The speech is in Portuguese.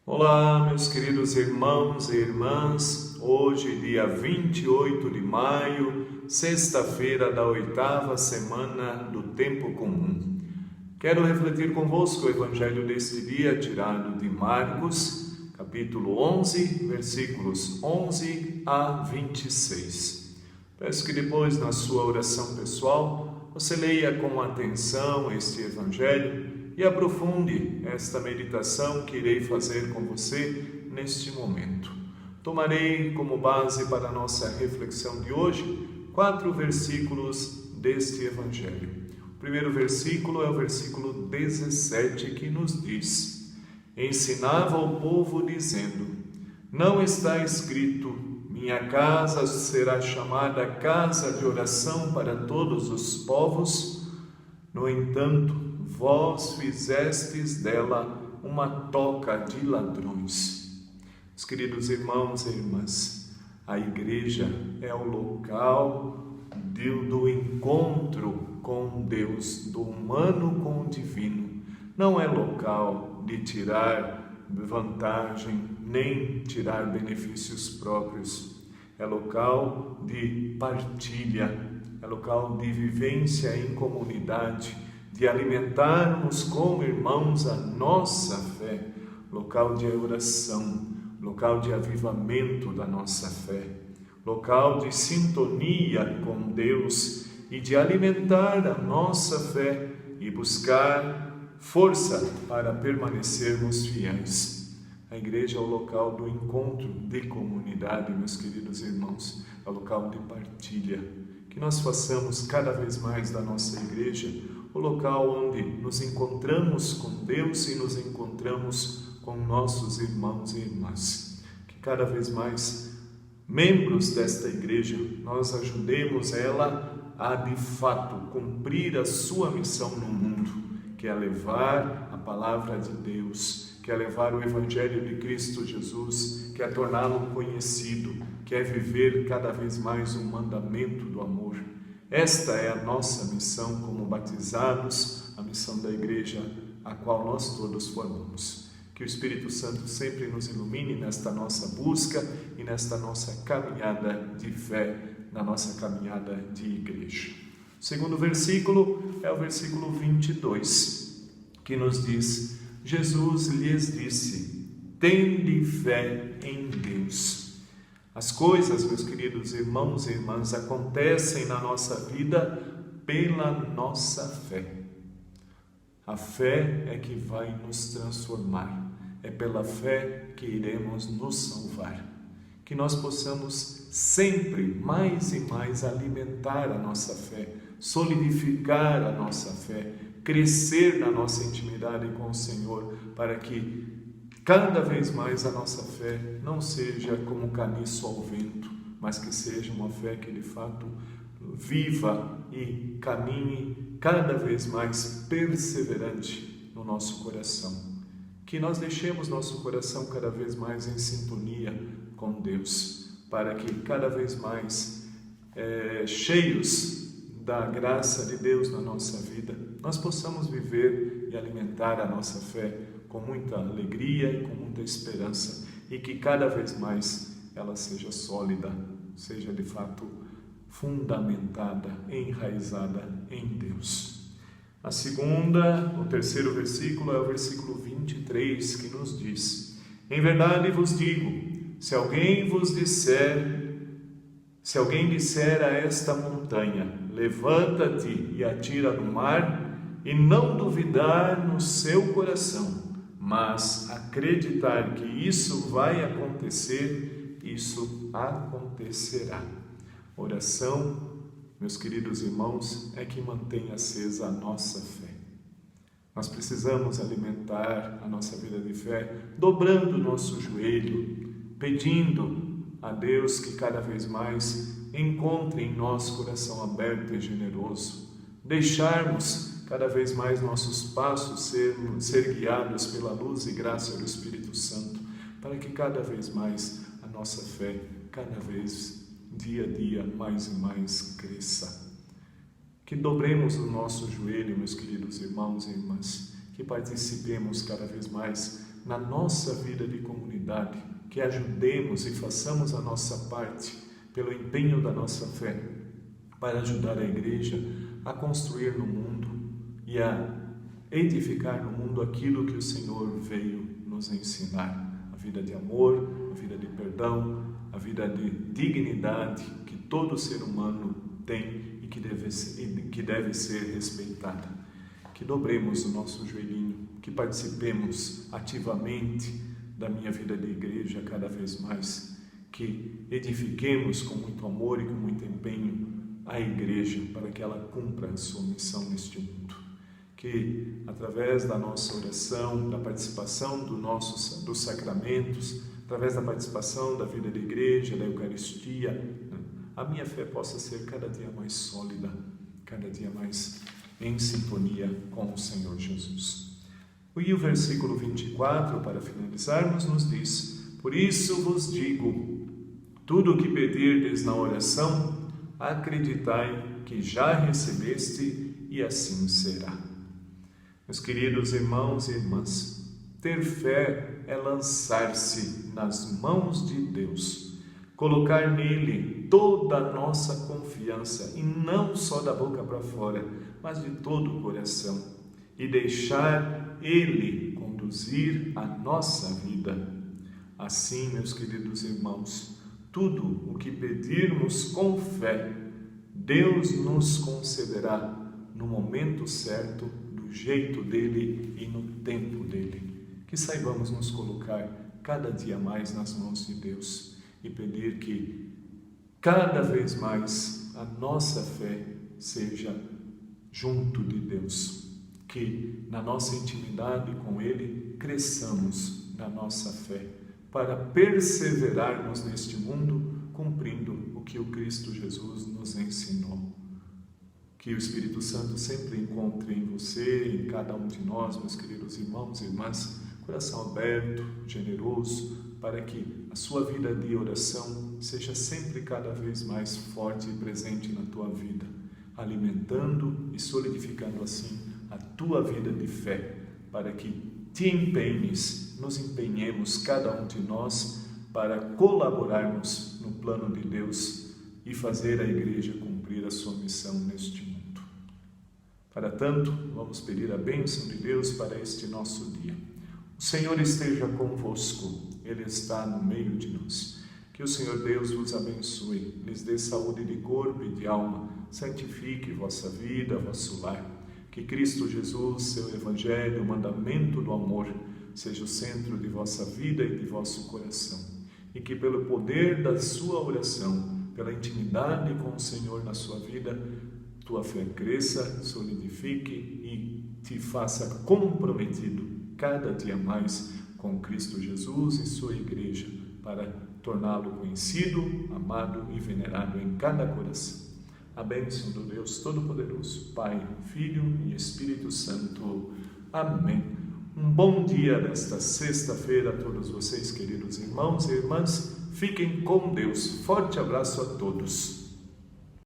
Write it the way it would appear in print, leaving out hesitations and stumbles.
Olá, meus queridos irmãos e irmãs. Hoje, dia 28 de maio, sexta-feira da 8ª semana do Tempo Comum. Quero refletir convosco o Evangelho deste dia, tirado de Marcos, capítulo 11, versículos 11 a 26. Peço que depois, na sua oração pessoal, você leia com atenção este Evangelho e aprofunde esta meditação que irei fazer com você neste momento. Tomarei como base para a nossa reflexão de hoje 4 versículos deste Evangelho. O primeiro versículo é o versículo 17, que nos diz: Ensinava o povo dizendo: Não está escrito, minha casa será chamada casa de oração para todos os povos? No entanto, vós fizestes dela uma toca de ladrões. Meus queridos irmãos e irmãs, a igreja é o local do encontro com Deus, do humano com o divino. Não é local de tirar vantagem, nem tirar benefícios próprios. É local de partilha, é local de vivência em comunidade, de alimentarmos como irmãos a nossa fé, local de oração, local de avivamento da nossa fé, local de sintonia com Deus e de alimentar a nossa fé e buscar força para permanecermos fiéis. A igreja é o local do encontro de comunidade, meus queridos irmãos, é o local de partilha. Que nós façamos cada vez mais da nossa igreja o local onde nos encontramos com Deus e nos encontramos com nossos irmãos e irmãs. Que cada vez mais, membros desta igreja, nós ajudemos ela a, de fato, cumprir a sua missão no mundo, que é levar a palavra de Deus, que é levar o Evangelho de Cristo Jesus, que é torná-lo conhecido, que é viver cada vez mais o mandamento do amor. Esta é a nossa missão como batizados, a missão da igreja a qual nós todos formamos. Que o Espírito Santo sempre nos ilumine nesta nossa busca e nesta nossa caminhada de fé, na nossa caminhada de igreja. O segundo versículo é o versículo 22, que nos diz: Jesus lhes disse: tende fé em Deus. As coisas, meus queridos irmãos e irmãs, acontecem na nossa vida pela nossa fé. A fé é que vai nos transformar. É pela fé que iremos nos salvar. Que nós possamos sempre mais e mais alimentar a nossa fé, solidificar a nossa fé, crescer na nossa intimidade com o Senhor, para que cada vez mais a nossa fé não seja como caniço ao vento, mas que seja uma fé que de fato viva e caminhe cada vez mais perseverante no nosso coração. Que nós deixemos nosso coração cada vez mais em sintonia com Deus, para que cada vez mais cheios da graça de Deus na nossa vida, nós possamos viver e alimentar a nossa fé com muita alegria e com muita esperança, e que cada vez mais ela seja sólida, seja de fato fundamentada, enraizada em Deus. O terceiro versículo é o versículo 23, que nos diz: Em verdade vos digo, se alguém disser a esta montanha, levanta-te e atira no mar, e não duvidar no seu coração, mas acreditar que isso vai acontecer, isso acontecerá. Oração, meus queridos irmãos, é que mantém acesa a nossa fé. Nós precisamos alimentar a nossa vida de fé, dobrando o nosso joelho, pedindo a Deus que cada vez mais encontre em nós coração aberto e generoso, deixarmos cada vez mais nossos passos ser guiados pela luz e graça do Espírito Santo, para que cada vez mais a nossa fé, cada vez, dia a dia, mais e mais cresça. Que dobremos o nosso joelho, meus queridos irmãos e irmãs, que participemos cada vez mais na nossa vida de comunidade, que ajudemos e façamos a nossa parte pelo empenho da nossa fé para ajudar a Igreja a construir no mundo e a edificar no mundo aquilo que o Senhor veio nos ensinar: a vida de amor, a vida de perdão, a vida de dignidade que todo ser humano tem e que deve ser respeitada. Que dobremos o nosso joelhinho, que participemos ativamente da minha vida de igreja cada vez mais, que edifiquemos com muito amor e com muito empenho a igreja para que ela cumpra a sua missão neste mundo. Que através da nossa oração, da participação dos sacramentos, através da participação da vida da igreja, da Eucaristia, a minha fé possa ser cada dia mais sólida, cada dia mais em sintonia com o Senhor Jesus. E o versículo 24, para finalizarmos, nos diz: por isso vos digo, tudo o que pedirdes na oração, acreditai que já recebeste e assim será. Meus queridos irmãos e irmãs, ter fé é lançar-se nas mãos de Deus, colocar nele toda a nossa confiança, e não só da boca para fora, mas de todo o coração, e deixar ele conduzir a nossa vida. Assim, meus queridos irmãos, tudo o que pedirmos com fé, Deus nos concederá no momento certo, do jeito dele e no tempo dele. Que saibamos nos colocar cada dia mais nas mãos de Deus e pedir que cada vez mais a nossa fé seja junto de Deus, que na nossa intimidade com Ele cresçamos na nossa fé, para perseverarmos neste mundo cumprindo o que o Cristo Jesus nos ensinou. Que o Espírito Santo sempre encontre em você, em cada um de nós, meus queridos irmãos e irmãs, coração aberto, generoso, para que a sua vida de oração seja sempre cada vez mais forte e presente na tua vida, alimentando e solidificando assim a tua vida de fé, para que te empenhes, nos empenhemos cada um de nós para colaborarmos no plano de Deus e fazer a Igreja cumprir a sua missão neste mundo. Para tanto, vamos pedir a bênção de Deus para este nosso dia. O Senhor esteja convosco, Ele está no meio de nós. Que o Senhor Deus vos abençoe, lhes dê saúde de corpo e de alma, santifique vossa vida, vosso lar. Que Cristo Jesus, seu Evangelho, o mandamento do amor, seja o centro de vossa vida e de vosso coração. E que pelo poder da sua oração, pela intimidade com o Senhor na sua vida, tua fé cresça, solidifique e te faça comprometido cada dia mais com Cristo Jesus e sua Igreja, para torná-lo conhecido, amado e venerado em cada coração. A bênção do Deus Todo-Poderoso, Pai, Filho e Espírito Santo. Amém. Um bom dia desta sexta-feira a todos vocês, queridos irmãos e irmãs. Fiquem com Deus. Forte abraço a todos.